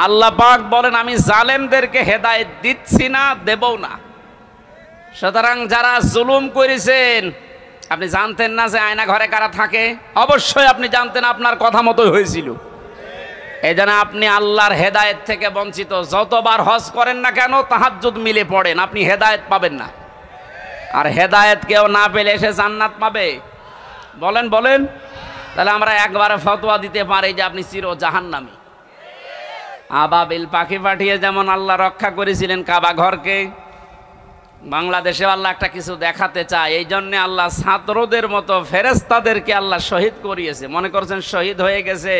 আল্লাহ পাক বলেন আমি জালেমদেরকে হেদায়েত দিচ্ছি না, দেবও না। সুতরাং যারা জুলুম করেছেন, আপনি জানতেন না যে আয়না ঘরে কারা থাকে? অবশ্যই আপনি জানতেন, আপনার কথা মতোই হয়েছিল। এই জন্য আপনি আল্লাহর হেদায়েত থেকে বঞ্চিত। যতবার হজ করেন না কেন, তাহাজ্জুদ মিলে পড়েন, আপনি হেদায়েত পাবেন না। আর হেদায়েত কেউ না পেলে এসে জান্নাত পাবে? বলেন বলেন। তাহলে আমরা একবারে ফতোয়া দিতে পারি যে আপনি চির জাহান্নামী। আবাবিল পাখি পাঠিয়ে যেমন আল্লাহ রক্ষা করেছিলেন কাবা ঘরকে, বাংলাদেশে আল্লাহ একটা কিছু দেখাতে চায়, এই জন্যে আল্লাহ ছাত্রদের মতো ফেরেশতাদেরকে আল্লাহ শহীদ করিয়েছে। মনে করছেন শহীদ হয়ে গেছে,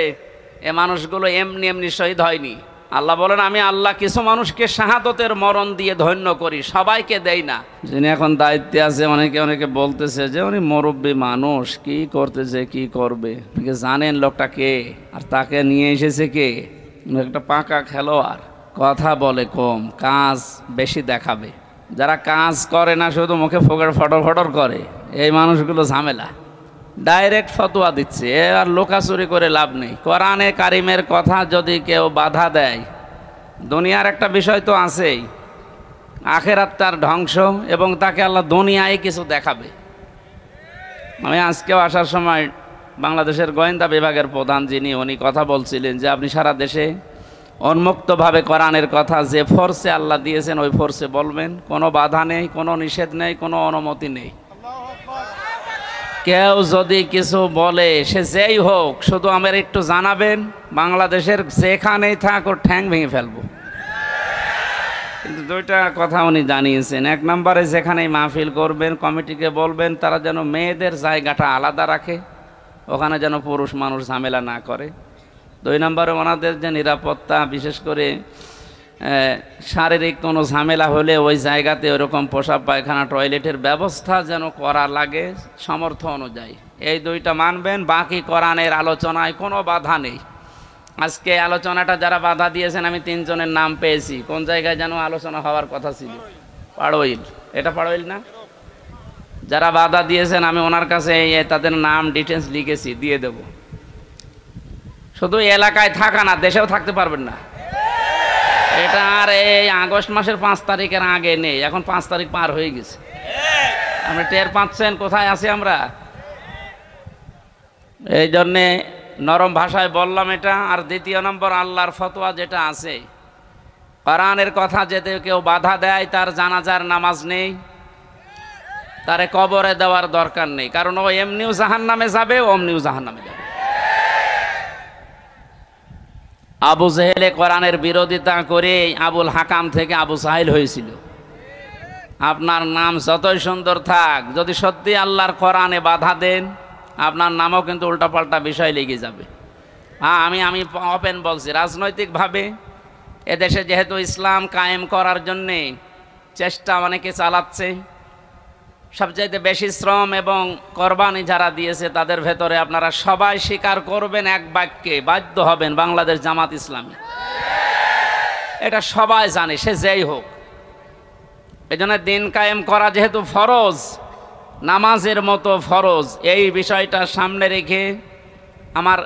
এ মানুষগুলো এমনি এমনি শহীদ হয়নি। আল্লাহ বলেন আমি আল্লাহ কিছু মানুষকে শাহাদতের মরণ দিয়ে ধন্য করি, সবাইকে দেই না। যিনি এখন দায়িত্বে আছে, অনেকে বলতেছে যে উনি মুরব্বী মানুষ, কি করতেছে কি করবে। জানেন লোকটা কে, আর তাকে নিয়ে এসেছে কে? একটা পাকা খেলোয়াড়, কথা বলে কম, কাজ বেশি দেখাবে। যারা কাজ করে না, শুধু মুখে ফটর ফটর করে, এই মানুষগুলো ঝামেলা। ডাইরেক্ট ফতোয়া দিচ্ছে, আর লোকাচুরি করে লাভ নেই। কোরআনে কারিমের কথা যদি কেউ বাধা দেয়, দুনিয়ার একটা বিষয় তো আছেই, আখেরাত তার ধ্বংস, এবং তাকে আল্লাহ দুনিয়ায় কিছু দেখাবে। আমি আজকেও আসার সময় বাংলাদেশের গোয়েন্দা বিভাগের প্রধান যিনি, উনি কথা বলছিলেন যে আপনি সারা দেশে উন্মুক্তভাবে কোরআনের কথা যে ফোর্সে আল্লাহ দিয়েছেন ওই ফোর্সে বলবেন, কোনো বাধা নেই, কোনো নিষেধ নেই, কোনো অনুমতি নেই। কেউ যদি কিছু বলে, সে যেই হোক, শুধু আমার একটু জানাবেন, বাংলাদেশের যেখানেই থাক ওর ঠ্যাং ভেঙে ফেলবো। কিন্তু দুইটা কথা উনি জানিয়েছেন। এক নম্বরে যেখানেই মাহফিল করবেন, কমিটিকে বলবেন তারা যেন মেয়েদের জায়গাটা আলাদা রাখে, ওখানে যেন পুরুষ মানুষ ঝামেলা না করে। দুই নম্বরে ওনাদের যে নিরাপত্তা, বিশেষ করে শারীরিক কোনো ঝামেলা হলে ওই জায়গাতে ওরকম পোশাক পায়খানা টয়লেটের ব্যবস্থা যেন করা লাগে সামর্থ্য অনুযায়ী। এই দুইটা মানবেন, বাকি কোরআনের আলোচনায় কোনো বাধা নেই। আজকে আলোচনাটা যারা বাধা দিয়েছেন, আমি 3 জনের নাম পেয়েছি। কোন জায়গায় যেন আলোচনা হওয়ার কথা ছিল? পাড়ইল, এটা পাড়ইল না? যারা বাধা দিয়েছেন আমি ওনার কাছে তাদের নাম ডিটেলস লিখেছি, দিয়ে দেব। শুধু এলাকায় থাকা না, দেশেও থাকতে পারবেন না। এটা আর এই আগস্ট মাসের 5 তারিখের আগে নেই, এখন 5 তারিখ পার হয়ে গেছে। আপনি টের পাচ্ছেন কোথায় আছি আমরা? এই জন্যে নরম ভাষায় বললাম এটা। আর দ্বিতীয় নম্বর, আল্লাহর ফতোয়া যেটা আছে, কোরআনের কথা যেতে কেউ বাধা দেয়, তার জানাজার নামাজ নেই, তারে কবরে দেওয়ার দরকার নেই, কারণ ও এমনিও জাহান্নামে যাবে, অমনিও জাহান্নামে যাবে। আবু জেহেলে কোরআনের বিরোধিতা করে আবুল হাকাম থেকে আবু সাহিল হয়েছিল। আপনার নাম যতই সুন্দর থাক, যদি সত্যি আল্লাহর কোরআনে বাধা দেন, আপনার নামও কিন্তু উল্টাপাল্টা বিষয় লেগে যাবে। হ্যাঁ, আমি ওপেন বলছি, রাজনৈতিকভাবে এদেশে যেহেতু ইসলাম কায়েম করার জন্যে চেষ্টা অনেকে চালাচ্ছে, সবচাইতে বেশি শ্রম এবং কোরবানি যারা দিয়েছে তাদের ভেতরে আপনারা সবাই স্বীকার করবেন, এক বাক্যে বাধ্য হবেন, বাংলাদেশ জামাত ইসলামী। এটা সবাই জানে, সে যেই হোক। এই জন্য দিন কায়েম করা যেহেতু ফরজ, নামাজের মতো ফরজ, এই বিষয়টা সামনে রেখে আমার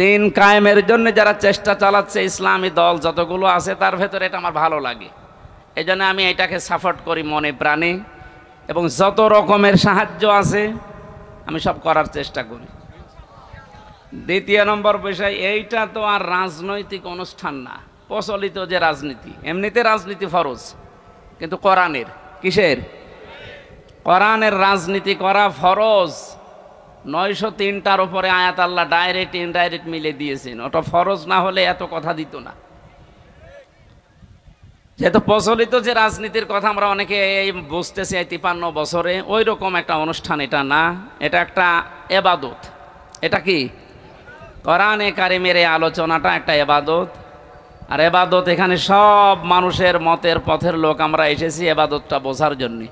দিন কায়েমের জন্য যারা চেষ্টা চালাচ্ছে, ইসলামী দল যতগুলো আছে, তার ভেতরে এটা আমার ভালো লাগে। এই জন্য আমি এটাকে সাপোর্ট করি মনে প্রাণে, এবং যত রকমের সাহায্য আছে আমি সব করার চেষ্টা করি। দ্বিতীয় নম্বর বিষয়, এইটা তো আর রাজনৈতিক অনুষ্ঠান না, প্রচলিত যে রাজনীতি, এমনিতে রাজনীতি ফরজ, কিন্তু কোরআনের, কিসের? কোরআনের রাজনীতি করা ফরজ। 903টার উপরে আয়াত আল্লাহ ডাইরেক্ট ইনডাইরেক্ট মিলে দিয়েছেন, ওটা ফরজ না হলে এত কথা দিত না। যেহেতু প্রচলিত যে রাজনীতির কথা আমরা অনেকে বুঝতেছি এই 53 বছরে, ওই রকম একটা অনুষ্ঠান এটা না, এটা একটা এবাদত। এটা কি? কোরআনে কারিমের এই আলোচনাটা একটা এবাদত। আর এবাদত, এখানে সব মানুষের মতের পথের লোক আমরা এসেছি এবাদতটা বোঝার জন্যে।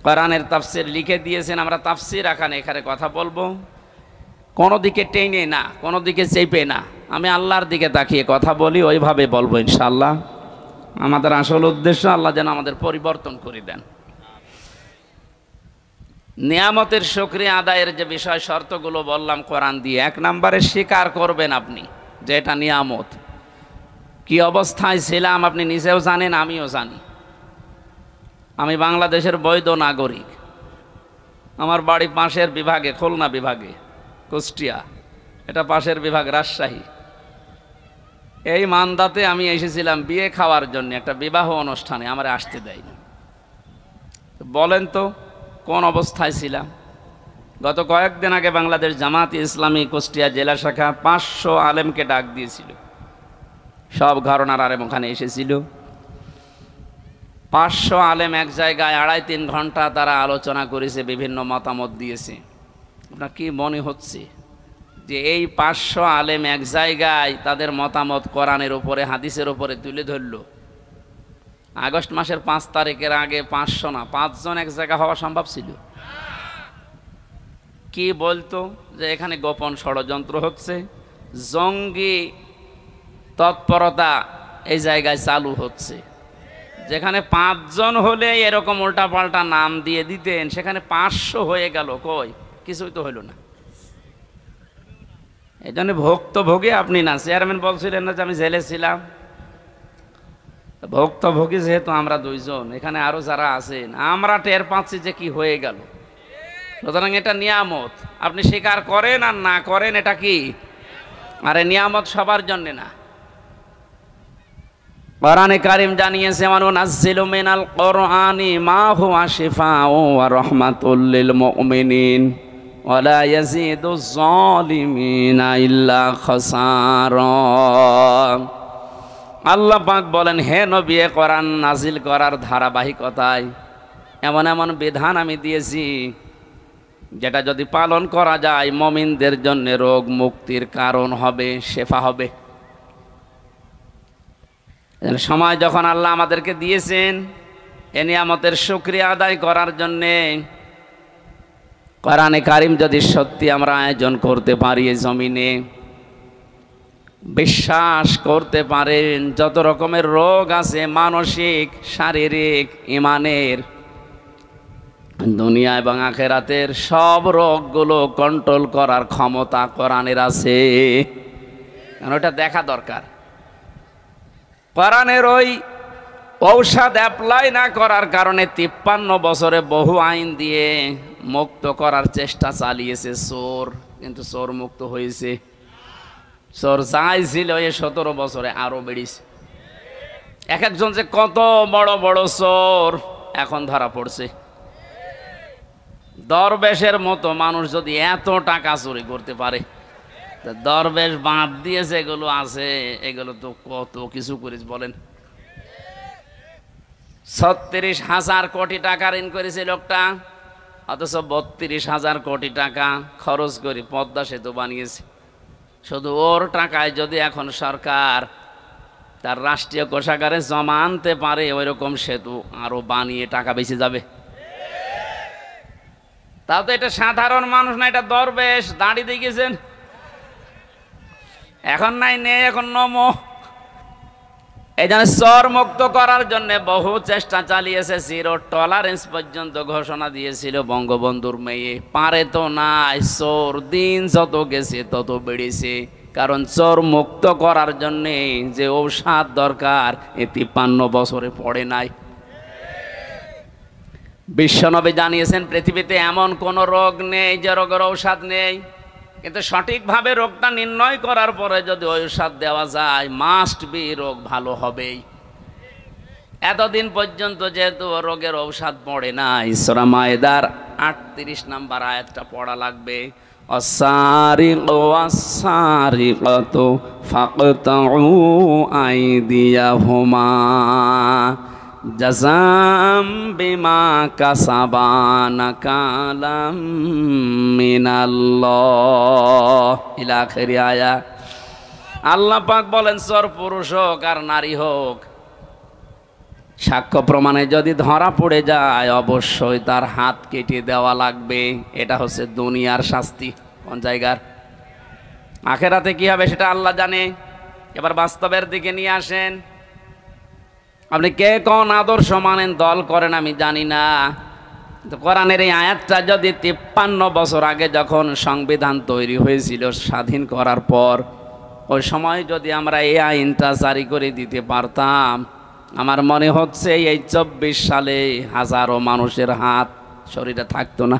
কোরআনের তাফসির লিখে দিয়েছেন, আমরা তাফসির এখানে কথা বলবো, কোনো দিকে টেনে না, কোনো দিকে চেপে না, আমি আল্লাহর দিকে তাকিয়ে কথা বলি, ওইভাবে বলবো ইনশাআল্লাহ। আমাদের আসল উদ্দেশ্য আল্লাহ যেন আমাদের পরিবর্তন করে দেন। নিয়ামতের শুকরিয়া আদায়ের যে বিষয় শর্তগুলো বললাম কোরআন দিয়ে, 1 নম্বরে স্বীকার করবেন আপনি যে এটা নিয়ামত। কি অবস্থায় ছিলাম আপনি নিজেও জানেন, আমিও জানি। আমি বাংলাদেশের বৈধ নাগরিক। আমার বাড়ি পাশের বিভাগে, খুলনা বিভাগে, কুষ্টিয়া, এটা পাশের বিভাগ রাজশাহী। এই মান্দাতে আমি এসেছিলাম বিয়ে খাওয়ার জন্য, একটা বিবাহ অনুষ্ঠানে আমার আসতে দেয়নি। বলেন তো কোন অবস্থায় ছিলাম? গত কয়েকদিন আগে বাংলাদেশ জামাত ইসলামী কুষ্টিয়া জেলা শাখা 500 আলেমকে ডাক দিয়েছিল, সব ঘরানার আলেম ওখানে এসেছিল। 500 আলেম এক জায়গায় 2.5-3 ঘন্টা তারা আলোচনা করেছে, বিভিন্ন মতামত দিয়েছে। আপনার কি মনে হচ্ছে যে এই 500 আলেম এক জায়গায় তাদের মতামত কোরআনের উপরে, হাদিসের উপরে তুলে ধরল? আগস্ট মাসের 5 তারিখের আগে 500 না 5 জন এক জায়গা হওয়া সম্ভব ছিল? কি বলতো যে এখানে গোপন ষড়যন্ত্র হচ্ছে, জঙ্গি তৎপরতা এই জায়গায় চালু হচ্ছে। যেখানে 5 জন হলে এরকম উল্টাপাল্টা নাম দিয়ে দিতেন, সেখানে 500 হয়ে গেল, কই কিছুই তো হইল না। এই জন্য ভুক্তভোগী আপনি না। চেয়ারম্যান বলছিলেন না যে আমি জেলে ছিলাম, ভুক্তভোগী যেহেতু আমরা 2 জন, এখানে আরো যারা আছেন আমরা টের পাচ্ছি যে কি হয়ে গেল। সুতরাং এটা নিয়ামত, আপনি স্বীকার করেন আর না করেন, এটা কি? আরে নিয়ামত সবার জন্য না। কোরআনে কারীম জানিয়েছে, ওয়ানুনাজ্জিলু মিনাল কুরআনি মা হুয়া শিফাউ ওয়া রাহমাতুল লিল মুমিনিন ওয়া লা ইয়াজিদুজ যালিমিনা ইল্লা খাসারা। আল্লাহ পাক বলেন, হে নবী, কোরআন নাজিল করার ধারাবাহিকতায় এমন এমন বিধান আমি দিয়েছি যেটা যদি পালন করা যায় মুমিনদের জন্য রোগ মুক্তির কারণ হবে, শেফা হবে। সময় যখন আল্লাহ আমাদেরকে দিয়েছেন এ নিয়ামতের শুকরিয়া আদায় করার জন্যে, কোরআনে কারীম যদি সত্যি আমরা আয়োজন করতে পারি এই জমিনে, বিশ্বাস করতে পারেন যত রকমের রোগ আছে, মানসিক, শারীরিক, ইমানের, দুনিয়া এবং আখেরাতের সব রোগগুলো কন্ট্রোল করার ক্ষমতা কোরআনের আছে। কারণ ওটা দেখা দরকার। কোরআনের ওই ঔষধ অ্যাপ্লাই না করার কারণে 53 বছরে বহু আইন দিয়ে মুক্ত করার চেষ্টা চালিয়েছে চোর, কিন্তু চোর মুক্ত হয়েছে? চোর যাই ছিল এই 17 বছরে আরো বেড়েছে। এক একজন যে কত বড় বড় চোর এখন ধরা পড়ছে। দরবেশের মতো মানুষ যদি এত টাকা চুরি করতে পারে, দরবেশ বাদ দিয়ে যেগুলো আছে এগুলো তো কত কিছু করিস বলেন। 36,000 কোটি টাকা ঋণ করেছে লোকটা, অথচ 32,000 কোটি টাকা খরচ করে পদ্মা সেতু বানিয়েছে। শুধু ওর টাকায় যদি এখন সরকার তার রাষ্ট্রীয় কোষাগারে জমা আনতে পারে, ওই রকম সেতু আরো বানিয়ে টাকা বেঁচে যাবে। তাও তো এটা সাধারণ মানুষ না, এটা দরবেশ, দাঁড়িয়ে দেখেছেন। এখন নাই নেই, এখন নমো। এই জন্য চোর মুক্ত করার জন্য বহু চেষ্টা চালিয়েছে, 0 টলারেন্স পর্যন্ত ঘোষণা দিয়েছিল বঙ্গবন্ধুর মেয়ে। পারে তো নাই, চোর দিন যত গেছে তত বেড়েছে। কারণ চোর মুক্ত করার জন্য যে ঔষধ দরকার এ 53 বছরে পড়ে নাই। বিশ্বনবী জানিয়েছেন পৃথিবীতে এমন কোন রোগ নেই যে রোগের ঔষধ নেই, কিন্তু সঠিকভাবে রোগটা নির্ণয় করার পরে যদি ঔষধ দেওয়া যায়, মাস্ট বি রোগ ভালো হবেই। এতদিন পর্যন্ত যেহেতু রোগের ঔষধ পড়ে নাই, সূরা মায়েদার 38 নম্বর আয়াতটা পড়া লাগবে। অসারিকু ওয়াসারিকাতু ফাকতাউ আইদিয়াহুমা জাযাম বিমা কাসাবা নাকালাম মিনাল্লাহ ইলা আখিরি আয়া। আল্লাহ পাক বলেন, চোর পুরুষ হোক আর নারী হোক, সাক্ষ্য প্রমাণে যদি ধরা পড়ে যায় অবশ্যই তার হাত কেটে দেওয়া লাগবে। এটা হচ্ছে দুনিয়ার শাস্তি। কোন জায়গার? আখেরাতে কি হবে সেটা আল্লাহ জানে। এবার বাস্তবের দিকে নিয়ে আসেন। আপনি কে কোন আদর্শ মানেন, দল করেন, আমি জানি না। কোরআনের এই আয়াতটা যদি 53 বছর আগে যখন সংবিধান তৈরি হয়েছিল স্বাধীন করার পর, ওই সময় যদি আমরা এই আইনটা জারি করে দিতে পারতাম, আমার মনে হচ্ছে এই 24 সালে হাজারো মানুষের হাত শরীরে থাকতো না।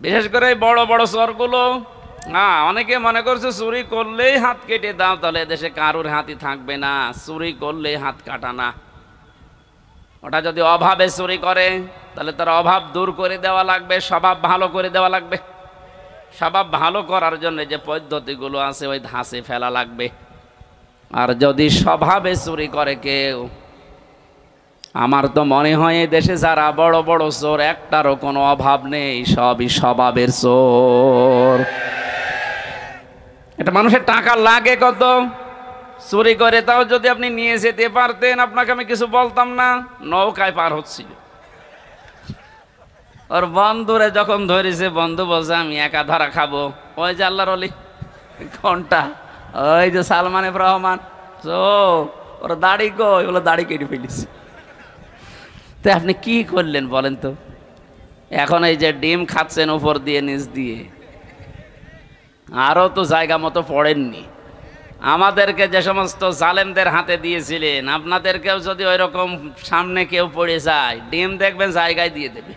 বিশেষ করে বড় বড় চোরগুলো, অনেকে মনে করছে চুরি করলেই হাত কেটে দাও, তাহলে দেশে কারোর হাতই থাকবে না। চুরি করলে হাত কাটা না, ওটা যদি অভাবে চুরি করে তাহলে তার অভাব দূর করে দেওয়া লাগবে, স্বভাব ভালো করে দেওয়া লাগবে। স্বভাব ভালো করার জন্য যে পদ্ধতিগুলো আছে ওই ধাঁচে ফেলা লাগবে। আর যদি স্বভাবে চুরি করে কেউ, আমার তো মনে হয় এই দেশে যারা বড় বড় চোর একটারও কোনো অভাব নেই, সবই স্বভাবের চোর। এটা মানুষের টাকা লাগে কত, চুরি করে তাও যদি আপনি নিয়ে যেতে পারতেন আপনাকে আমি কিছু বলতাম না। নৌকায় পার হচ্ছিল, ওর বন্ধুরে যখন ধরেছে, বন্ধু বলছে আমি একা ধরা খাবো। ওই যে আল্লাহর ওলি কোনটা, ওই যে সালমান এফ রহমান, ওর দাড়ি কই, বলে দাড়ি কেটে ফেলিস। তো আপনি কি করলেন বলেন তো? এখন এই যে ডিম খাচ্ছেন উপর দিয়ে নিচ দিয়ে, আরও তো জায়গা মতো পড়েননি। আমাদেরকে যে সমস্ত জালেমদের হাতে দিয়েছিলেন, আপনাদেরকেও যদি ওই রকম সামনে কেউ পড়ে যায়, ডিম দেখবেন জায়গায় দিয়ে দেবে।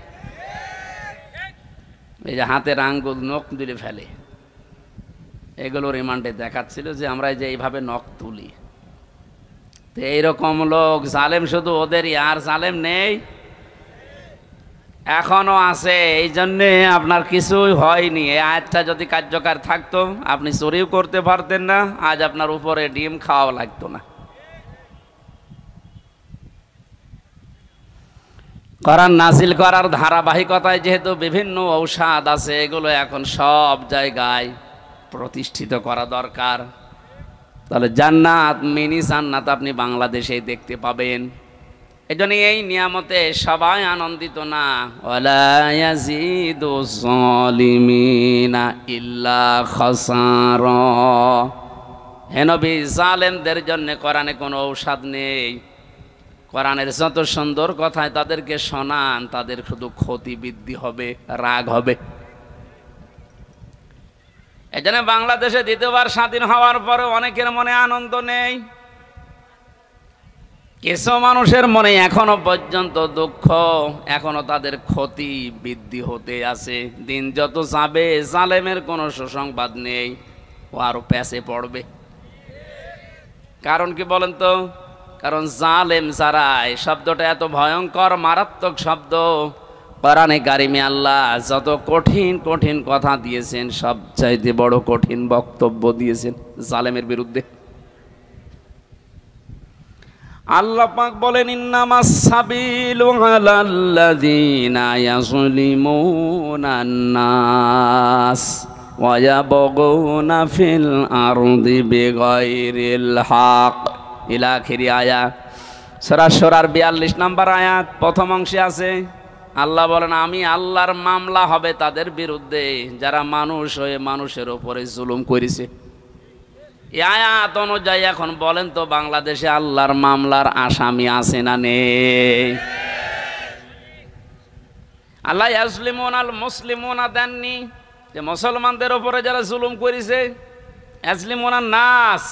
এই যে হাতের আঙ্গুল নখ তুলে ফেলে, এগুলো রিমান্ডে দেখাচ্ছিল যে আমরা যে এইভাবে নখ তুলি। তো এইরকম লোক জালেম শুধু ওদেরই, আর জালেম নেই, এখনো আছে। এই জন্যে আপনার কিছুই হয়নি। এই আয়াতটা যদি কার্যকর থাকতো আপনি চুরিও করতে পারতেন না, আজ আপনার উপরে ডিম খাওয়া লাগতো না। কোরআন নাজিল করার ধারাবাহিকতায় যেহেতু বিভিন্ন ঔষধ আছে, এগুলো এখন সব জায়গায় প্রতিষ্ঠিত করা দরকার। তাহলে জান্নাত, মিনি জান্নাত আপনি বাংলাদেশে দেখতে পাবেন। এই জন্য এই নিয়ামতে সবাই আনন্দিত না। ওয়ালা ইয়াজিদু যালিমিনা ইল্লা খাসারা। হে নবী, জালেমদের জন্য কোরআনে কোনো ঔষধ নেই। কোরআনের যত সুন্দর কথায় তাদেরকে শোনান, তাদের শুধু ক্ষতি বৃদ্ধি হবে, রাগ হবে। এই জন্য বাংলাদেশে দ্বিতীয়বার স্বাধীন হওয়ার পরে অনেকের মনে আনন্দ নেই, কিছু মানুষের মনে এখনো পর্যন্ত দুঃখ, এখনো তাদের ক্ষতি বৃদ্ধি হতে আছে। দিন যত যাবে জালেমের কোনো সুসংবাদ নেই, ও আরো প্যাসে পড়বে। কারণ কি বলেন তো? কারণ জালেম যারা, এই শব্দটা এত ভয়ঙ্কর মারাত্মক শব্দ। কোরআনে কারিমে আল্লাহ যত কঠিন কঠিন কথা দিয়েছেন, সবচাইতে বড় কঠিন বক্তব্য দিয়েছেন জালেমের বিরুদ্ধে। আল্লাহ পাক বলেন, ইন্নামাস সাবিলু আলাল্লাযীনা ইয়াযলিমুনান নাস ওয়া ইয়াবগুনা ফিল আরদি বিগাইরিল হক ইলা আখিরি আয়াত। সূরা শুরার 42 নম্বর আয়াত প্রথম অংশে আছে। আল্লাহ বলেন, আমি আল্লাহর মামলা হবে তাদের বিরুদ্ধে যারা মানুষ হয়ে মানুষের উপরে জুলুম করেছে। এই আয়াত অনুযায়ী এখন বলেন তো, বাংলাদেশে আল্লাহর মামলার আসামি আছে না নেই? আল্লাহ ইয়াজলিমুন আল মুসলিমুনা দেননি, যে মুসলমানদের উপরে যারা জুলুম করেছে, ইয়াজলিমুন আন নাস,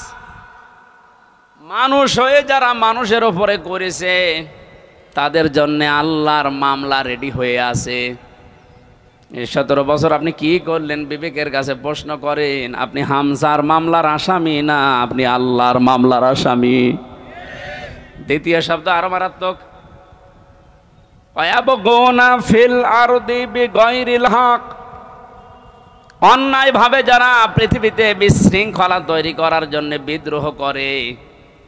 মানুষ হয়ে যারা মানুষের উপরে করেছে তাদের জন্য আল্লাহর মামলা রেডি হয়ে আছে। এই 17 বছর আপনি কি করলেন? বিবেকের কাছে প্রশ্ন করেন। আপনি হামজার মামলার আসামি না আপনি আল্লাহর মামলার আসামি? দ্বিতীয় শব্দ আরো মারাত্মক, ওয়ায়াবগুনা ফিল আরদি বিগাইরিল হক। অন্যায় ভাবে যারা পৃথিবীতে বিশৃঙ্খলা তৈরি করার জন্য বিদ্রোহ করে,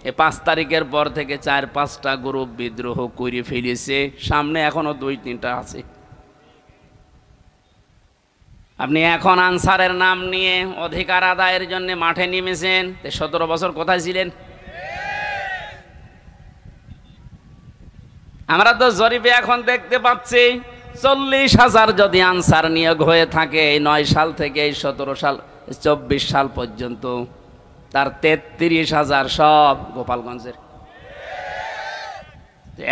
এই 5 তারিখের পর থেকে 4-5টা গ্রুপ বিদ্রোহ করে ফেলেছে, সামনে এখনো 2-3টা আছে। আপনি এখন আনসারের নাম নিয়ে অধিকার আদায়ের জন্য মাঠে নেমেছেন, 17 বছর কোথায় ছিলেন? আমরা তো জরিপে এখন দেখতে পাচ্ছি 40,000 যদি আনসার নিয়োগ হয়ে থাকে 9 সাল থেকে 17 সাল 24 সাল পর্যন্ত, তার 33,000 সব গোপালগঞ্জের।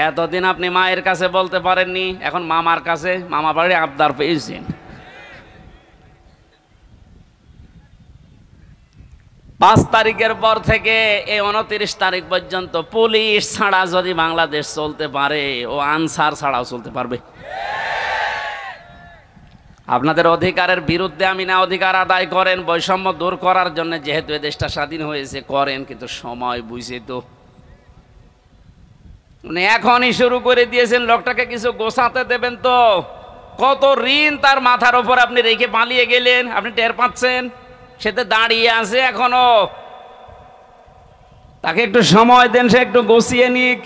এতদিন আপনি মায়ের কাছে বলতে পারেননি, এখন মামার কাছে, মামা বাড়ি আবদার পেয়েছেন। 5 তারিখের পর থেকে এই 29 তারিখ পর্যন্ত পুলিশ ছাড়া যদি বাংলাদেশ চলতে পারে, ও আনসার ছাড়াও চলতে পারবে। আপনাদের অধিকারের বিরুদ্ধে আমি না, অধিকার আদায় করেন, বৈষম্য দূর করার জন্য, যেহেতু এই দেশটা স্বাধীন হয়েছে, করেন, কিন্তু সময় বুঝে তো উনি এখনই শুরু করে দিয়েছেন। লোকটাকে কিছু গোছাতে দেবেন তো, কত ঋণ তার মাথার ওপর আপনি রেখে পালিয়ে গেলেন, আপনি টের পাচ্ছেন? সেতে দাঁড়িয়ে আছে এখনো, তাকে একটু সময় দেন, সে একটু গুছিয়ে নিক।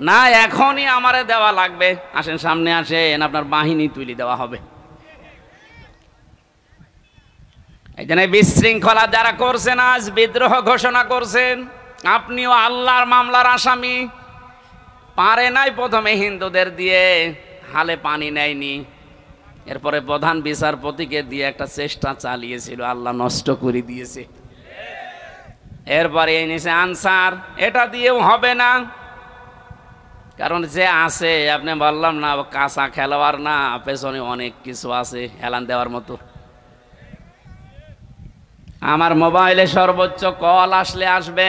না, এখনই আমারে দেওয়া লাগবে, আসেন সামনে আসেন, আপনার বাহিনী তুলে দেওয়া হবে। এই জন্য বিশৃঙ্খলা যারা করছেন, আজ বিদ্রোহ ঘোষণা করছেন, আপনিও আল্লাহর মামলার আসামি। পারে নাই প্রথমে হিন্দুদের দিয়ে, হালে পানি নেয়নি, এরপরে প্রধান বিচারপতিকে দিয়ে একটা চেষ্টা চালিয়েছিল, আল্লাহ নষ্ট করে দিয়েছে। এরপরে এনেছে আনসার, এটা দিয়েও হবে না, কারণ যে আছে, আপনি বললাম না, কাঁচা খেলোয়াড় না, পেছনে অনেক কিছু আছে হেলান দেওয়ার মতো। আমার মোবাইলে সর্বোচ্চ কল আসলে আসবে,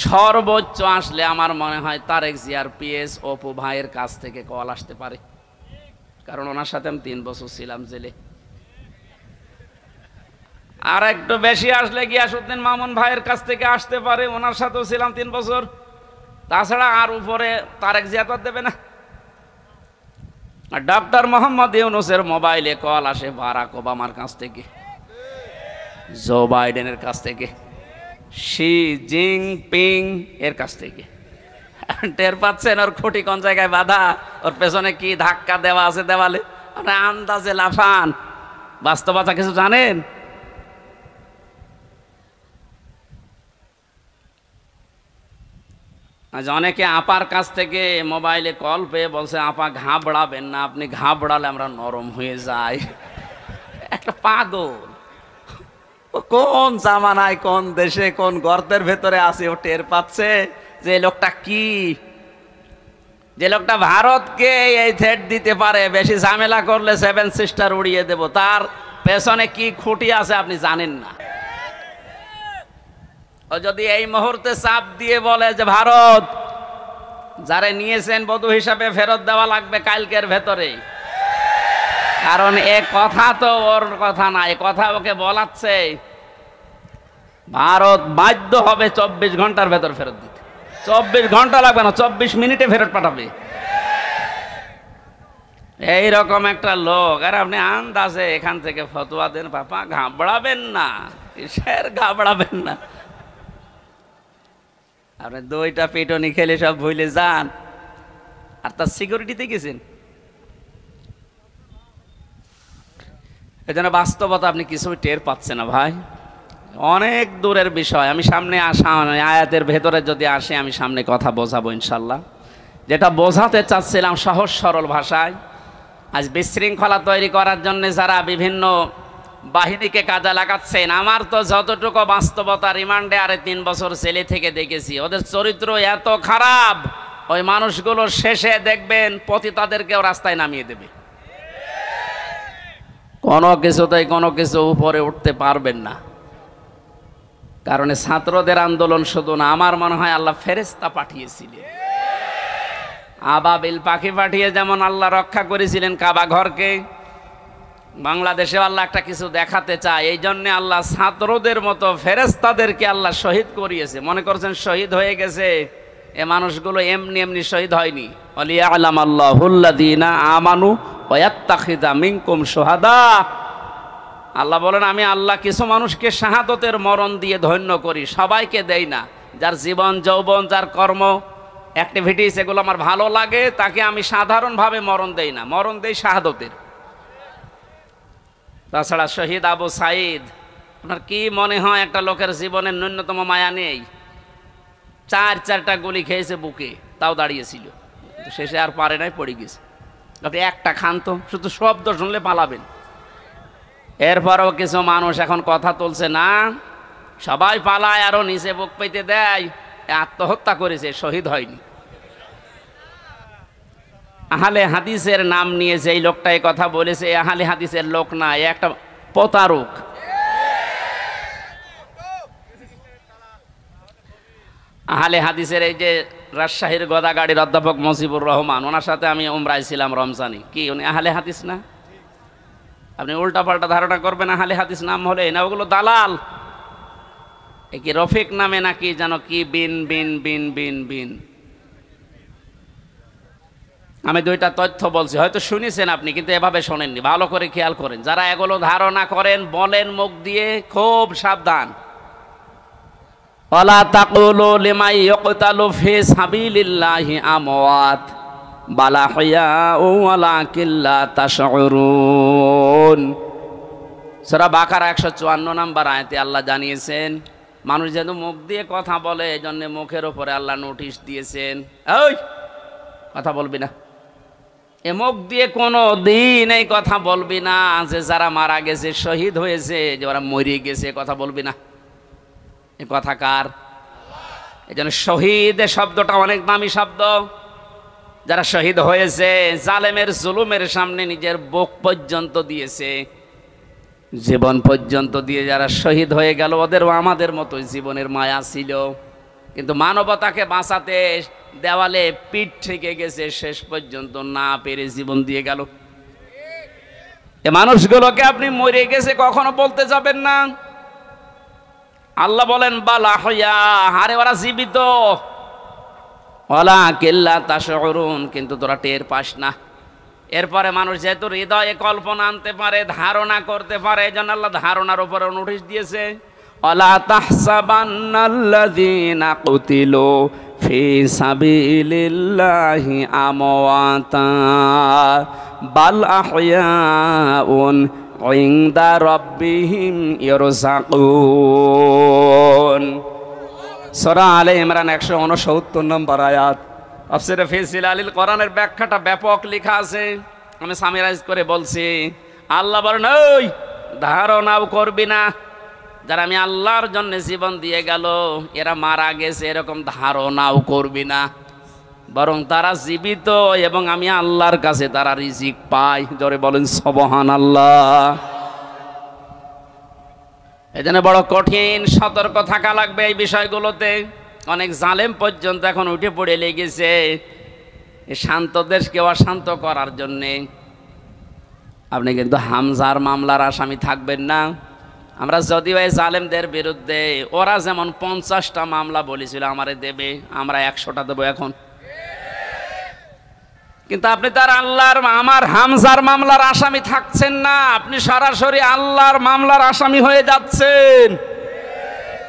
সর্বোচ্চ আসলে আমার মনে হয় তারেক জিয়ার পিএস অপু ভাইয়ের কাছ থেকে কল আসতে পারে, কারণ ওনার সাথে আমি 3 বছর ছিলাম জেলে। আর একটু বেশি আসলে গিয়াসউদ্দিন মামুন ভাইয়ের কাছ থেকে আসতে পারে, ওনার সাথেও ছিলাম 3 বছর। তাছাড়া আর উপরে তারেক জিয়া তো দেবে না। আর ডক্টর মোহাম্মদ ইউনূসের মোবাইলে কল আসে বারাক ওবামার কাছ থেকে, জো বাইডেনের কাছ থেকে, শি জিনপিং এর কাছ থেকে। টের পাচ্ছেন ওর খুঁটি কোন জায়গায় বাঁধা, ওর পেছনে কি ধাক্কা দেওয়া আছে দেওয়ালে? আপনি আন্দাজে লাফান, বাস্তবতা কিছু জানেন? আজ অনেকে আপার কাছ থেকে মোবাইলে কল পেয়ে বলছে, আপা ঘাবড়াবেন না, আপনি ঘাবড়ালে আমরা নরম হয়ে যাই। একটা পাগল, কোন জামানায়, কোন দেশে, কোন গর্তের ভেতরে আছে, ও টের পাচ্ছে যে লোকটা কি, যে লোকটা ভারতকে এই থ্রেট দিতে পারে, বেশি ঝামেলা করলে 7 সিস্টার উড়িয়ে দেব, তার পেছনে কি খুঁটি আছে আপনি জানেন না। ও যদি এই মুহূর্তে চাপ দিয়ে বলে যে ভারত যারে নিয়েছেন বধূ হিসাবে ফেরত দেওয়া লাগবে কালকের ভেতরে, কারণ এ কথা তো ওর কথা না, এ কথা ওকে বলাচ্ছে, ভারত বাধ্য হবে 24 ঘন্টার ভেতর ফেরত দিতে। 24 ঘন্টা লাগবে না, 24 মিনিটে ফেরত পাঠাবে, এইরকম একটা লোক। আর আপনি আন্দাজে এখান থেকে ফতোয়া দেন, বাবা ঘাবড়াবেন না, কিসের ঘাবড়াবেন না? আপনি 2টা পিটনি খেলে সব ভুলে যান, আর তার সিকিউরিটিতে গেছেন। এজন্য বাস্তবতা আপনি কিছুই টের পাচ্ছেন না ভাই, অনেক দূরের বিষয়। আমি সামনে আসা আয়াতের ভেতরে যদি আসে, আমি সামনে কথা বোঝাবো ইনশাল্লাহ। যেটা বোঝাতে চাচ্ছিলাম সহজ সরল ভাষায়, আজ বিশৃঙ্খলা তৈরি করার জন্য যারা বিভিন্ন বাহিনীকে কাজে লাগাচ্ছেন, আমার তো যতটুকু বাস্তবতা, রিমান্ডে আরে 3 বছর জেলে থেকে দেখেছি, ওদের চরিত্র এত খারাপ, ওই মানুষগুলো শেষে দেখবেন পতিতাদেরকেও রাস্তায় নামিয়ে দেবে। কোনো কিছুতেই কোনো কিছু উপরে উঠতে পারবেন না, কারণ ছাত্রদের আন্দোলন শুধু না, আমার মনে হয় আল্লাহ ফেরেশতা পাঠিয়েছিলেন, আবাবিল পাখি পাঠিয়ে যেমন আল্লাহ রক্ষা করেছিলেন কাবা ঘরকে, বাংলাদেশে আল্লাহ একটা কিছু দেখাতে চায়, এই জন্যে আল্লাহ ছাত্রদের মতো ফেরেশতাদেরকে আল্লাহ শহীদ করিয়েছে। মনে করছেন শহীদ হয়ে গেছে, এ মানুষগুলো এমনি এমনি শহীদ হয়নি। ওয়ালিয়ালাম আল্লাহুল্লাযীনা আমানু ওয়া ইয়াত্তাখিযা মিনকুম শুহাদা। আল্লাহ বলেন, আমি আল্লাহ কিছু মানুষকে শাহাদতের মরণ দিয়ে ধন্য করি, সবাইকে দেই না। যার জীবন যৌবন, যার কর্ম অ্যাক্টিভিটিস এগুলো আমার ভালো লাগে, তাকে আমি সাধারণভাবে মরণ দেই না, মরণ দেই শাহাদতের। তাছাড়া শহীদ আবু সাঈদ, আপনার কি মনে হয় একটা লোকের জীবনের ন্যূনতম মায়া নেই? 4টা গুলি খেয়েছে বুকে, তাও দাঁড়িয়েছিল, শেষে আর পারে নাই, পড়ে গেছে। আপনি একটা খান তো, শুধু শব্দ শুনলে পালাবেন। এরপরও কিছু মানুষ এখন কথা তুলছে না, সবাই পালায়, আরো নিচে বুক পেতে দেয়, আত্মহত্যা করেছে, শহীদ হয়নি। আহলে হাদিসের নাম নিয়ে যে লোকটা এই কথা বলেছে, আহলে হাদিসের লোক না, একটা প্রতারক। আহলে হাদিসের এই যে রাজশাহীর গদাগাড়ির অধ্যাপক মজিবুর রহমান, ওনার সাথে আমি উমরায় ছিলাম রমজানি। কি উনি আহলে হাদিস না? আপনি উল্টাপাল্টা ধারণা করবেন আহলে হাদিস নাম হলে না, ওগুলো দালাল। এ কি রফিক নামে নাকি যেন কি বিন বিন বিন বিন বিন। আমি দুইটা তথ্য বলছি, হয়তো শুনেছেন আপনি, কিন্তু এভাবে শোনেননি। ভালো করে খেয়াল করেন, যারা এগুলো ধারণা করেন বলেন মুখ দিয়ে, খুব সাবধান। ওয়ালা তাকুলু লিমাই ইয়কতালু ফি সাবিলিল্লাহি আমওয়াত বাল আহইয়াউ ওয়ালাকিন লা তাশউরুন। সূরা বাকারা 154 নম্বর আয়াতে আল্লাহ জানিয়েছেন, মানুষ যেন মুখ দিয়ে কথা বলে, এজন্য মুখের উপরে আল্লাহ নোটিশ দিয়েছেন, ওই কথা বলবি না। এ মুখ দিয়ে কোনো দিন এই কথা বলবি না যে যারা মারা গেছে, শহীদ হয়েছে, যে ওরা মরে গেছে, কথা বলবি না। এ কথা কার? এই জন্য শহীদ শব্দটা অনেক দামি শব্দ। যারা শহীদ হয়েছে, জালেমের জুলুমের সামনে নিজের বুক পর্যন্ত দিয়েছে, জীবন পর্যন্ত দিয়ে যারা শহীদ হয়ে গেল, ওদেরও আমাদের মতো জীবনের মায়া ছিল, কিন্তু মানবতাকে বাঁচাতে দেওয়ালে পিঠ থেকে গেছে, শেষ পর্যন্ত না পেরে জীবন দিয়ে গেল। এ মানুষগুলোকে আপনি মরে গেছে কখনো বলতে যাবেন না। আল্লাহ বলেন বাল আহইয়া, আরে ওরা জীবিত, ওয়ালাকিন লা তাশউরুন, কিন্তু তোরা টের পাস না। এরপরে মানুষ যেহেতু হৃদয়ে কল্পনা আনতে পারে, ধারণা করতে পারে, এজন্য আল্লাহ ধারণার উপরে নোটিশ দিয়েছে, ওয়ালা তাহসাবান্নাল্লাযীনা কুতিলু ফি সাবিলিল্লাহি আমওয়াতা বাল আহইয়াউন ইনদা রাব্বিহিম ইয়ারযাকুন। সূরা আলে ইমরান 169 নম্বর আয়াত। তাফসীরে ফি জিলালিল কোরআনের ব্যাখ্যাটা ব্যাপক লেখা আছে, আমি সামিরাইজ করে বলছি। আল্লাহ বলেন, ওই ধারণাও করবি না, যারা আমি আল্লাহর জন্য জীবন দিয়ে গেল এরা মারা গেছে, এরকম ধারণাও করবি না, বরং তারা জীবিত এবং আমি আল্লাহর কাছে তারা রিজিক পায়। জোরে বলেন সুবহানাল্লাহ। এজন্য বড় কঠিন সতর্ক থাকা লাগবে এই বিষয়গুলোতে। অনেক জালেম পর্যন্ত এখন উঠে পড়ে লেগেছে শান্ত দেশকে অশান্ত করার জন্যে। আপনি কিন্তু হামজার মামলার আসামি থাকবেন না। আমরা যদিও এই জালেমদের বিরুদ্ধে, ওরা যেমন 50টা মামলা বলেছিল আমারে দেবে, আমরা 100টা দেবো এখন, কিন্তু আপনি তার আল্লাহর, আমার হামজার মামলার আসামি থাকছেন না, আপনি সরাসরি আল্লাহর মামলার আসামি হয়ে যাচ্ছেন।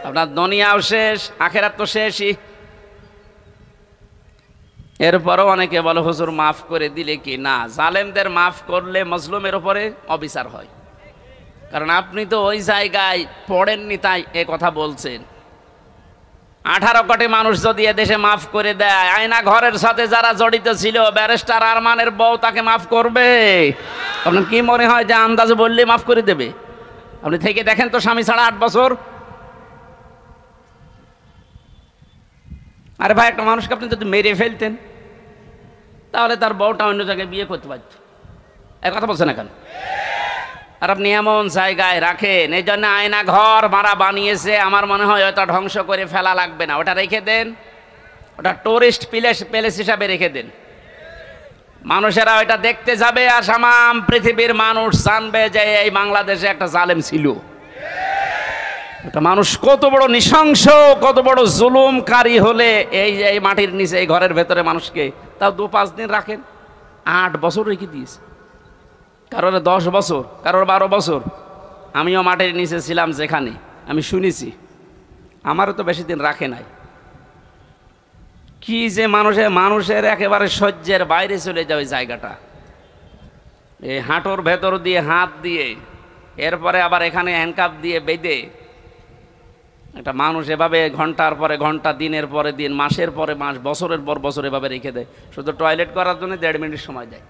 আপনার দুনিয়াও শেষ, আখিরাত তো শেষই। এরপরও অনেকে বলে হুজুর মাফ করে দিলে কি না, জালেমদের মাফ করলে মজলুমের উপরে অবিচার হয়। কারণ আপনি তো ওই জায়গায় পড়েননি, তাই এ কথা বলছেন। 18 কোটি মানুষ যদি এদেশে মাফ করে দেয়, আয়না ঘরের সাথে যারা জড়িত ছিল, ব্যারিস্টার আরমানের বউ তাকে মাফ করবে? আপনার কি মনে হয় যে আন্দাজে বললে মাফ করে দেবে? আপনি থেকে দেখেন তো, স্বামী ছাড়া 8 বছর। আরে ভাই, একটা মানুষকে আপনি যদি মেরে ফেলতেন, তাহলে তার বউটা অন্য জায়গায় বিয়ে করতে পারত। এক কথা বলছেন এখন। আর আপনি এমন জায়গায় রাখেন, এই জন্য আয়না ঘর মারা বানিয়েছে। আমার মনে হয় ওটা ধ্বংস করে ফেলা লাগবে না, ওটা রেখে দেন, ওটা টুরিস্ট প্লেস হিসাবে রেখে দেন। মানুষেরা ওইটা দেখতে যাবে, আর সামাম পৃথিবীর মানুষ জানবে যে এই বাংলাদেশে একটা জালেম ছিল। একটা মানুষ কত বড় নৃশংস, কত বড় জুলুমকারী হলে এই মাটির নিচে, এই ঘরের ভেতরে মানুষকে তাও 2-5 দিন রাখেন। 8 বছর রেখে দিয়েছে, কারোর 10 বছর, কারোর 12 বছর। আমিও মাটির নিচে ছিলাম, যেখানে আমি শুনেছি, আমারও তো বেশি দিন রাখে নাই। কি যে মানুষের একেবারে সহ্যের বাইরে চলে যায় ওই জায়গাটা। এই হাঁটুর ভেতর দিয়ে হাত দিয়ে, এরপরে আবার এখানে হ্যান্ডকাপ দিয়ে বেঁধে একটা মানুষ এভাবে ঘন্টার পরে ঘন্টা, দিনের পরে দিন, মাসের পরে মাস, বছরের পর বছর এভাবে রেখে দেয়। শুধু টয়লেট করার জন্য 1.5 মিনিট সময় দেয়।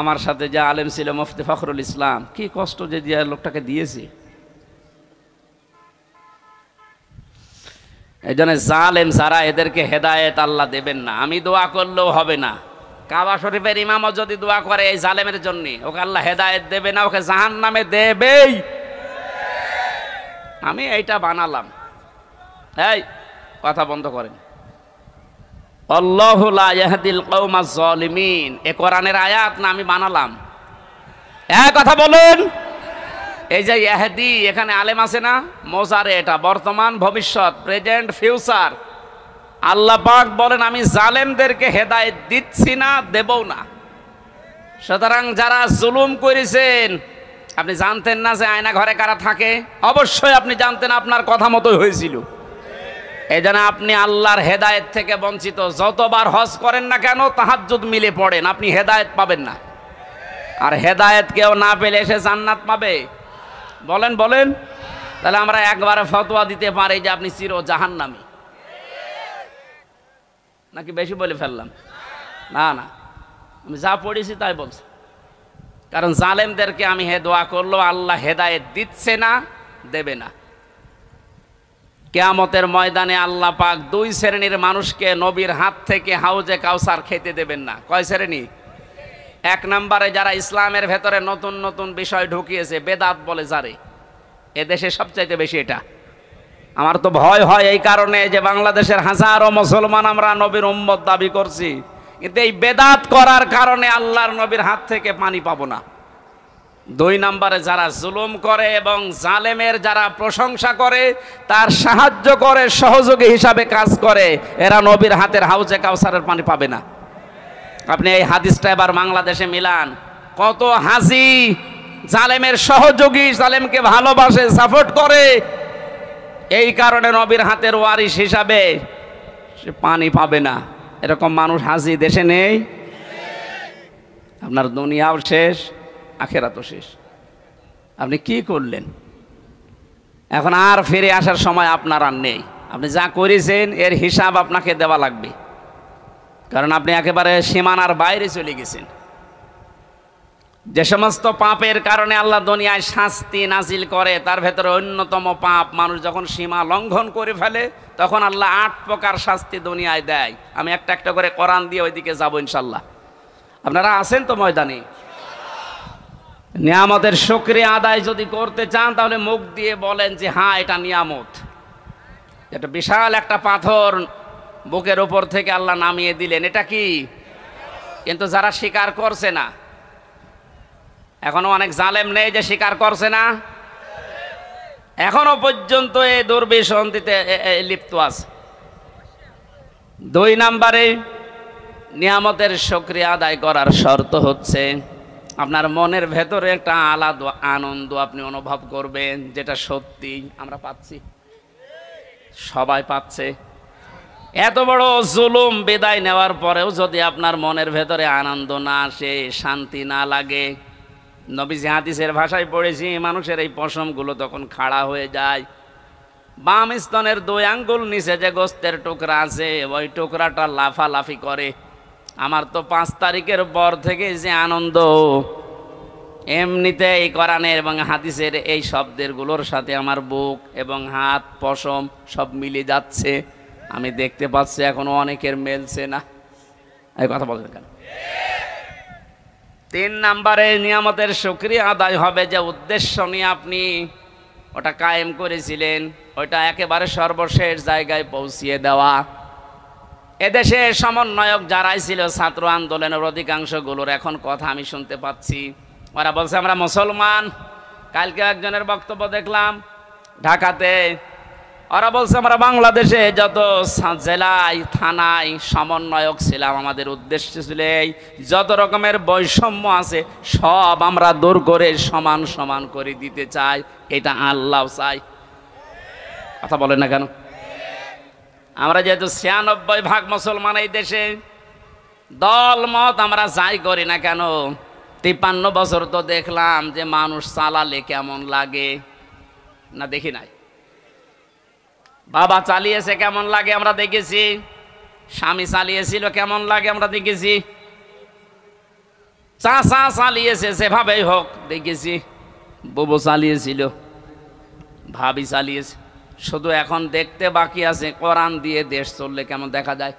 আমার সাথে যে আলেম ছিল মুফতি ফখরুল ইসলাম, কি কষ্ট যে লোকটাকে দিয়েছে। এই জন্য জালেম যারা, এদেরকে হেদায়েত আল্লাহ দেবেন না। আমি দোয়া করলেও হবে না। কাবা শরীফের ইমামও যদি দোয়া করে এই জালেমের জন্য, ওকে আল্লাহ হেদায়েত দেবে না, ওকে জাহান্নামে দেবেই। আমি এইটা বানালাম। এই কথা বন্ধ করেন। আল্লাহু লা ইয়াহদিল কওমাজ জালিমিন, এ কোরআনের আয়াত না আমি বানালাম? কথা বলুন। এই যে ইয়াহদি, এখানে আলেম আছে না? মোজারে, এটা বর্তমান, ভবিষ্যৎ, প্রেজেন্ট, ফিউচার। আল্লাহ পাক বলেন আমি জালেমদেরকে হেদায়েত দিচ্ছি না, দেবও না। সুতরাং যারা জুলুম করেছেন, আপনি জানতেন না যে আয়না ঘরে কারা থাকে? অবশ্যই আপনি জানতেন, আপনার কথা মতোই হয়েছিল। এই জন্য আপনি আল্লাহর হেদায়েত থেকে বঞ্চিত। যতবার হজ করেন না কেন, তাহাজ্জুদ মিলে পড়েন, আপনি হেদায়েত পাবেন না। আর হেদায়েত কেউ না পেলে সে জান্নাত পাবে? বলেন বলেন। তাহলে আমরা একবারে ফতোয়া দিতে পারি যে আপনি চির জাহান্নামী, নাকি বেশি বলে ফেললাম? না না, আমি যা পড়েছি তাই বলছি। কারণ জালেমদেরকে আমি দোয়া করলো, আল্লাহ হেদায়েত দিচ্ছে না, দেবে না। কিয়ামতের ময়দানে আল্লাহ পাক দুই শ্রেণীর মানুষকে নবীর হাত থেকে হাউজে কাউসার খেতে দেবেন না। কয় শ্রেণী? এক নম্বরে যারা ইসলামের ভেতরে নতুন নতুন বিষয় ঢুকিয়েছে, বেদাত বলে যারে, এদেশে সবচাইতে বেশি এটা। আমার তো ভয় হয় এই কারণে যে বাংলাদেশের হাজারো মুসলমান আমরা নবীর উম্মত দাবি করছি, কিন্তু এই বেদাত করার কারণে আল্লাহর নবীর হাত থেকে পানি পাবো না। দুই নম্বরে যারা জুলুম করে এবং জালেমের যারা প্রশংসা করে, তার সাহায্য করে, সহযোগী হিসাবে কাজ করে, এরা নবীর হাতের হাউজে কাউসারের পানি পাবে না। আপনি এই হাদিসটা এবার বাংলাদেশে মিলান। কত হাজি জালেমের সহযোগী, জালেমকে ভালোবাসে, সাপোর্ট করে, এই কারণে নবীর হাতের ওয়ারিশ হিসাবে সে পানি পাবে না। এরকম মানুষ হাজি দেশে নেই। আপনার দুনিয়াও শেষ, আখেরাতও শেষ। আপনি কি করলেন? এখন আর ফিরে আসার সময় আপনার আর নেই। আপনি যা করেছেন এর হিসাব আপনাকে দেওয়া লাগবে, কারণ আপনি একেবারে সীমানার বাইরে চলে গেছেন। যে সমস্ত পাপের কারণে আল্লাহ দুনিয়ায় শাস্তি নাজিল করে, তার ভেতরে অন্যতম পাপ, মানুষ যখন সীমা লঙ্ঘন করে ফেলে তখন আল্লাহ ৮ প্রকার শাস্তি দুনিয়ায় দেয়। আমি একটা একটা করে কোরআন দিয়ে ওইদিকে যাবো ইনশাল্লাহ। আপনারা আছেন তো ময়দানে? নিয়ামতের শুকরিয়া আদায় যদি করতে চান তাহলে মুখ দিয়ে বলেন যে হ্যাঁ এটা নিয়ামত। এটা বিশাল একটা পাথর বুকের উপর থেকে আল্লাহ নামিয়ে দিলেন, এটা কি? কিন্তু যারা স্বীকার করছে না, এখনো অনেক জালেম নেই যে স্বীকার করছে না, এখনো পর্যন্ত এই দুর্বিসন্ধিতে লিপ্ত আছে। দুই নম্বরে নিয়ামতের শুকরিয়া আদায় করার শর্ত হচ্ছে আপনার মনের ভেতরে একটা আলাদা আনন্দ আপনি অনুভব করবেন, যেটা সত্যি আমরা পাচ্ছি, সবাই পাচ্ছে। এত বড় জুলুম বিদায় নেওয়ার পরেও যদি আপনার মনের ভেতরে আনন্দ না আসে, শান্তি না লাগে, নবীজি হাদিসের ভাষায় পড়েছি, মানুষের এই পশমগুলো তখন খাড়া হয়ে যায়। বাম স্তনের 2 আঙ্গুল নিচে যে গোস্তের টুকরা আছে, ওই টুকরাটা লাফালাফি করে। আমার তো 5 তারিখের পর থেকে যে আনন্দ, এমনিতে এই কোরআনের এবং হাদিসের এই শব্দগুলোর সাথে আমার বুক এবং হাত, পশম সব মিলে যাচ্ছে। আমি দেখতে পাচ্ছি এখনো অনেকের মেলছে না। এই কথা বলছেন কেন? 3 নম্বরে নিয়ামতের শুকরিয়া আদায় হবে যে উদ্দেশ্য নিয়ে আপনি ওটা কায়েম করেছিলেন, ওইটা একেবারে সর্বশেষ জায়গায় পৌঁছিয়ে দেওয়া। এদেশে সমন্বয়ক যারাই ছিল ছাত্র আন্দোলনের অধিকাংশগুলোর এখন কথা আমি শুনতে পাচ্ছি, ওরা বলছে আমরা মুসলমান। কালকে একজনের বক্তব্য দেখলাম ঢাকাতে, ওরা বলছে আমরা বাংলাদেশে যত জেলায় থানায় সমন্বয়ক ছিলাম, আমাদের উদ্দেশ্য ছিল এই যত রকমের বৈষম্য আছে সব আমরা দূর করে সমান সমান করে দিতে চাই, এটা আল্লাহ চাই। কথা বলেন না কেন? আমরা যেহেতু 96% মুসলমান এই দেশে, দল মত আমরা যাই করি না কেন, 53 বছর তো দেখলাম যে মানুষ চালালে কেমন লাগে না, দেখি নাই? বাবা চালিয়েছে কেমন লাগে আমরা দেখেছি, স্বামী চালিয়েছিল কেমন লাগে আমরা দেখেছি, চাচা চালিয়েছে যেভাবেই হোক দেখেছি, বুবু চালিয়েছিল, ভাবি চালিয়েছে। শুধু এখন দেখতে বাকি আছে কোরআন দিয়ে দেশ চললে কেমন দেখা যায়।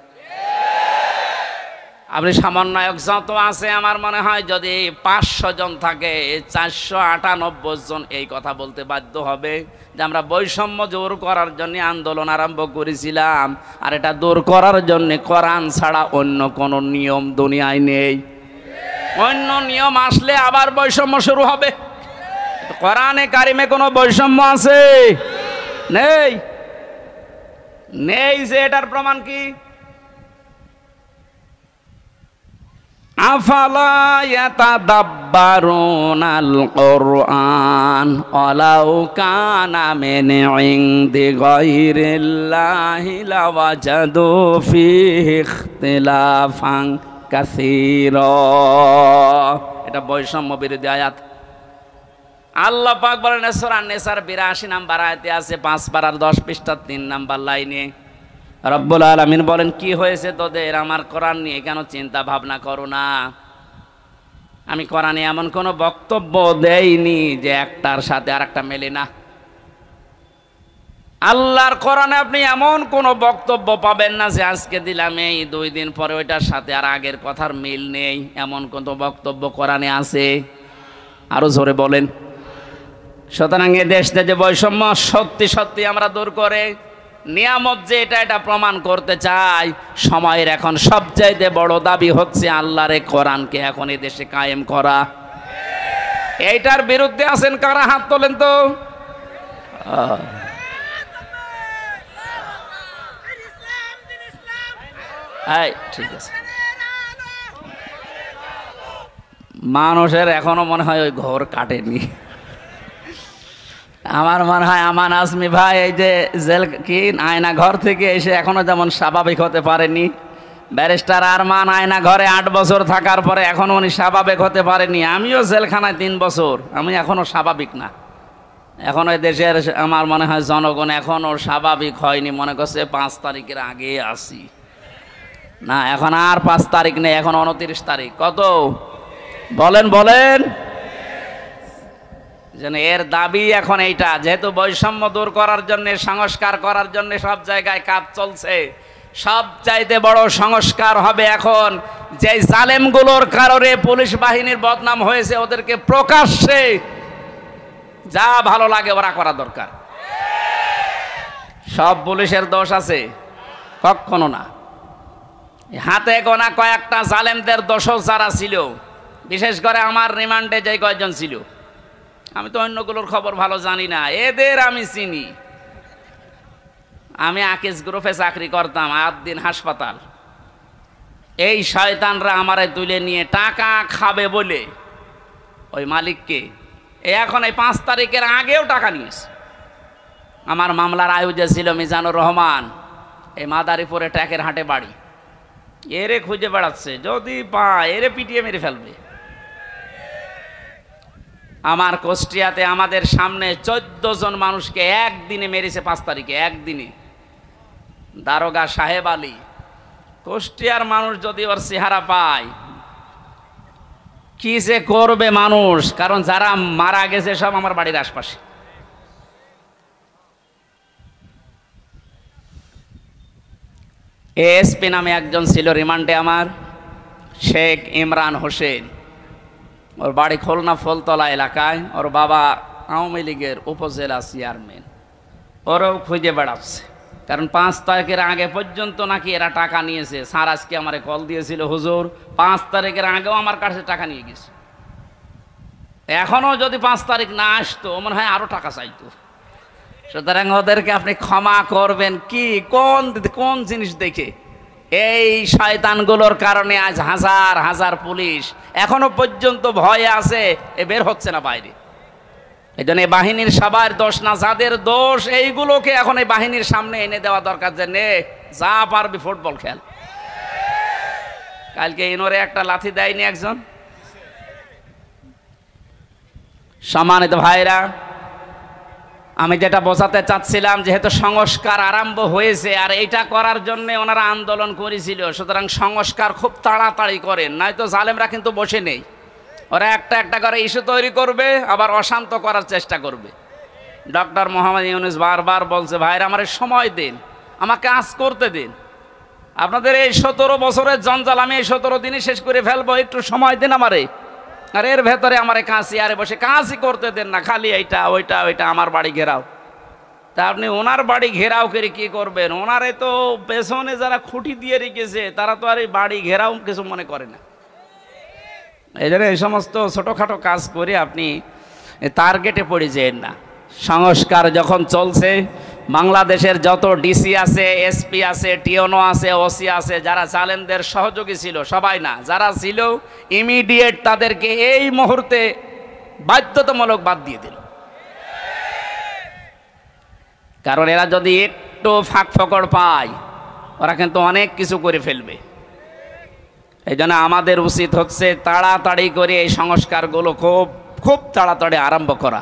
আপনি সমন্বয়ক যত আছে আমার মনে হয় যদি 500 জন থাকে 498 জন এই কথা বলতে বাধ্য হবে যে আমরা বৈষম্য দূর করার জন্য আন্দোলন আরম্ভ করেছিলাম, আর এটা দূর করার জন্য কোরআন ছাড়া অন্য কোনো নিয়ম দুনিয়ায় নেই। অন্য নিয়ম আসলে আবার বৈষম্য শুরু হবে। কোরআনে কারিমে কোনো বৈষম্য আছে? নেই। নেই যে এটার প্রমাণ কি? আফালা ইয়াতাদাব্বারুনাল কুরআন ওয়ালাউ কানা মিন ইনদি গায়রিল্লাহি লাওয়াজাদু ফীহি ইখতিলাফান কাসীরা। এটা বৈষম্য বিরোধী আয়াত। আল্লাহ পাক বলেন সূরা নিসার 82 নম্বর আয়াতে আছে, 5 পারার 10 পৃষ্ঠার 3 নম্বর লাইনে রব্বুল আলামিন বলেন, কি হয়েছে তোদের? আমার কোরআন নিয়ে কেন চিন্তা ভাবনা করো না? আমি কোরআনে এমন কোনো বক্তব্য দেইনি যে একটার সাথে আরেকটা মেলে না। আল্লাহর কোরআনে আপনি এমন কোনো বক্তব্য পাবেন না যে আজকে দিলাম এই 2 দিন পরে ওইটার সাথে আর আগের কথার মিল নেই। এমন কোনো বক্তব্য কোরআনে আছে? আরো জোরে বলেন। সুতরাং এ দেশে যে বৈষম্য সত্যি সত্যি আমরা দূর করে নিয়ামত যে এটা প্রমাণ করতে চাই, সময়ের এখন সবচাইতে বড় দাবি হচ্ছে আল্লাহর কোরআনকে এখন এই দেশে কায়েম করা। এইটার বিরুদ্ধে আছেন কারা? হাত তোলেন তো। ঠিক আছে, মানুষের এখনো মনে হয় ওই ঘর কাটেনি। আমার মনে হয় আমান আজমি ভাই এই যে জেল কি আয়না ঘর থেকে এসে এখনো যেমন স্বাভাবিক হতে পারেনি, ব্যারিস্টার আরমান আয়না ঘরে 8 বছর থাকার পরে এখনো উনি স্বাভাবিক হতে পারেনি। আমিও জেলখানায় 3 বছর, আমি এখনো স্বাভাবিক না। এখন ওই দেশের আমার মনে হয় জনগণ এখনো স্বাভাবিক হয়নি, মনে করছে 5 তারিখের আগে আসি না। এখন আর 5 তারিখ নেই, এখন 29 তারিখ। কত বলেন বলেন। যেন এর দাবি এখন এইটা, যেহেতু বৈষম্য দূর করার জন্য সংস্কার করার জন্য সব জায়গায় কাজ চলছে, সব চাইতে বড় সংস্কার হবে এখন যে জালেমগুলোর কারণে পুলিশ বাহিনীর বদনাম হয়েছে, ওদেরকে প্রকাশ্যে যা ভালো লাগে ওরা করা দরকার। সব পুলিশের দোষ আছে? কখনো না। হাতে গোনা কয়েকটা জালেমদের দোষও যারা ছিল, বিশেষ করে আমার রিমান্ডে যে কয়েকজন ছিল, আমি তো অন্যগুলোর খবর ভালো জানি না, এদের আমি চিনি। আমি আকিজ গ্রুপে চাকরি করতাম, 8 দিন হাসপাতাল। এই শয়তানরা আমারে তুলে নিয়ে টাকা খাবে বলে ওই মালিককে এখন এই 5 তারিখের আগেও টাকা নিয়েছে। আমার মামলার আয়োজক ছিল মিজানুর রহমান, এই মাদারীপুরে ট্যাকের হাটে বাড়ি। এরে খুঁজে বেড়াচ্ছে, যদি পায় এরে পিটিয়ে মেরে ফেলবে। আমার কুষ্টিয়াতে আমাদের সামনে 14 জন মানুষকে একদিনে মেরেছে, 5 তারিখে একদিনে। দারোগা সাহেব আলী, কুষ্টিয়ার মানুষ যদি ওর চেহারা পায় কি যে করবে মানুষ, কারণ যারা মারা গেছে সব আমার বাড়ির আশপাশে। এএসপি নামে একজন ছিল রিমান্ডে আমার, শেখ ইমরান হোসেন। ওর বাড়ি খুলনা ফুলতলা এলাকায়, ওর বাবা আওয়ামী লীগের উপজেলা চেয়ারম্যান। ওরও খুঁজে বেড়াচ্ছে, কারণ 5 তারিখের আগে পর্যন্ত নাকি এরা টাকা নিয়েছে। স্যার আজকে আমারে কল দিয়েছিল, হুজুর 5 তারিখের আগেও আমার কাছে টাকা নিয়ে গেছে। এখনও যদি 5 তারিখ না আসতো মনে হয় আরও টাকা চাইতো। সুতরাং ওদেরকে আপনি ক্ষমা করবেন কি? কোন জিনিস দেখে? এই শয়তানগুলোর কারণে আজ হাজার হাজার পুলিশ এখনো পর্যন্ত ভয়ে আছে, বের হচ্ছে না বাইরে। এই জন্য বাহিনীর সবার দোষ না, যাদের দোষ এইগুলোকে এখন এই বাহিনীর সামনে এনে দেওয়া দরকার, যে নে যা পারবি ফুটবল খেল। কালকে ইনোরে একটা লাথি দেয়নি একজন? সম্মানিত ভাইরা, আমি যেটা বোঝাতে চাচ্ছিলাম, যেহেতু সংস্কার আরম্ভ হয়েছে আর এইটা করার জন্য ওনারা আন্দোলন করেছিল, সুতরাং সংস্কার খুব তাড়াতাড়ি করেন, নয়তো জালেমরা কিন্তু বসে নেই। ওরা একটা একটা করে ইস্যু তৈরি করবে, আবার অশান্ত করার চেষ্টা করবে। ডক্টর মোহাম্মদ ইউনূস বারবার বলছে, ভাইরা আমার সময় দিন, আমাকে কাজ করতে দিন। আপনাদের এই 17 বছরের জঞ্জাল আমি এই 17 দিনই শেষ করে ফেলবো, একটু সময় দিন আমারে। আর এর ভেতরে আমারে কাঁচি আরে বসে কাঁচি করতে দেন না, খালি এইটা ওইটা ওইটা আমার বাড়ি ঘেরাও। তা আপনি ওনার বাড়ি ঘেরাও করে কি করবেন? ওনারে তো পেছনে যারা খুঁটি দিয়ে রেখেছে তারা তো আর এই বাড়ি ঘেরাও কিছু মনে করে না। এই জন্য এই সমস্ত ছোটোখাটো কাজ করে আপনি টার্গেটে পড়ে যেন না। সংস্কার যখন চলছে, বাংলাদেশের যত ডিসি আছে, এসপি আছে, টিওনো আছে, ওসি আছে, যারা জালেমদের সহযোগী ছিল, সবাই না, যারা ছিল ইমিডিয়েট তাদেরকে এই মুহূর্তে বাধ্যতামূলক বাদ দিয়ে দিল। কারণ এরা যদি একটু ফাঁক ফকড় পায় ওরা কিন্তু অনেক কিছু করে ফেলবে। এই জন্য আমাদের উচিত হচ্ছে তাড়াতাড়ি করে এই সংস্কারগুলো খুব তাড়াতাড়ি আরম্ভ করা।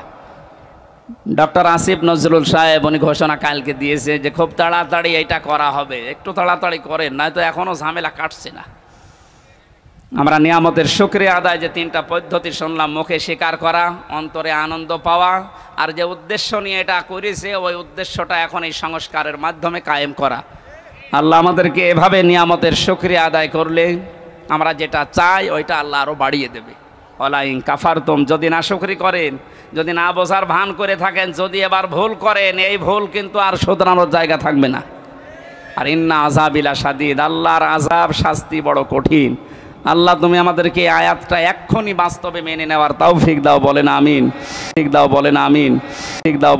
ডক্টর আসিফ নজরুল সাহেব উনি ঘোষণা কালকে দিয়েছে যে খুব তাড়াতাড়ি এটা করা হবে, একটু তাড়াতাড়ি করেন, নয়তো এখনও ঝামেলা কাটছে না। আমরা নিয়ামতের শুকরিয়া আদায়, যে 3টা পদ্ধতি শুনলাম, মুখে স্বীকার করা, অন্তরে আনন্দ পাওয়া, আর যে উদ্দেশ্য নিয়ে এটা করেছে ওই উদ্দেশ্যটা এখন এই সংস্কারের মাধ্যমে কায়েম করা। আল্লাহ আমাদেরকে এভাবে নিয়ামতের শুকরিয়া আদায় করলে আমরা যেটা চাই ওইটা আল্লাহ আরও বাড়িয়ে দেবে। ওয়ালাইন কাফারতুম, যদি না শুকরি করেন, যদি না বোঝার ভান করে থাকেন, যদি এবার ভুল করেন, এই ভুল কিন্তু আর শোধরানোর জায়গা থাকবে না। আর ইন্না আযাবিলা শাদীদ, আল্লাহর আযাব শাস্তি বড় কঠিন। আল্লাহ তুমি আমাদেরকে এই আয়াতটা এক্ষুনি বাস্তবে মেনে নেওয়ার তৌফিক দাও, বলেন আমিন। ঠিক দাও, বলেন আমিন। ঠিক দাও।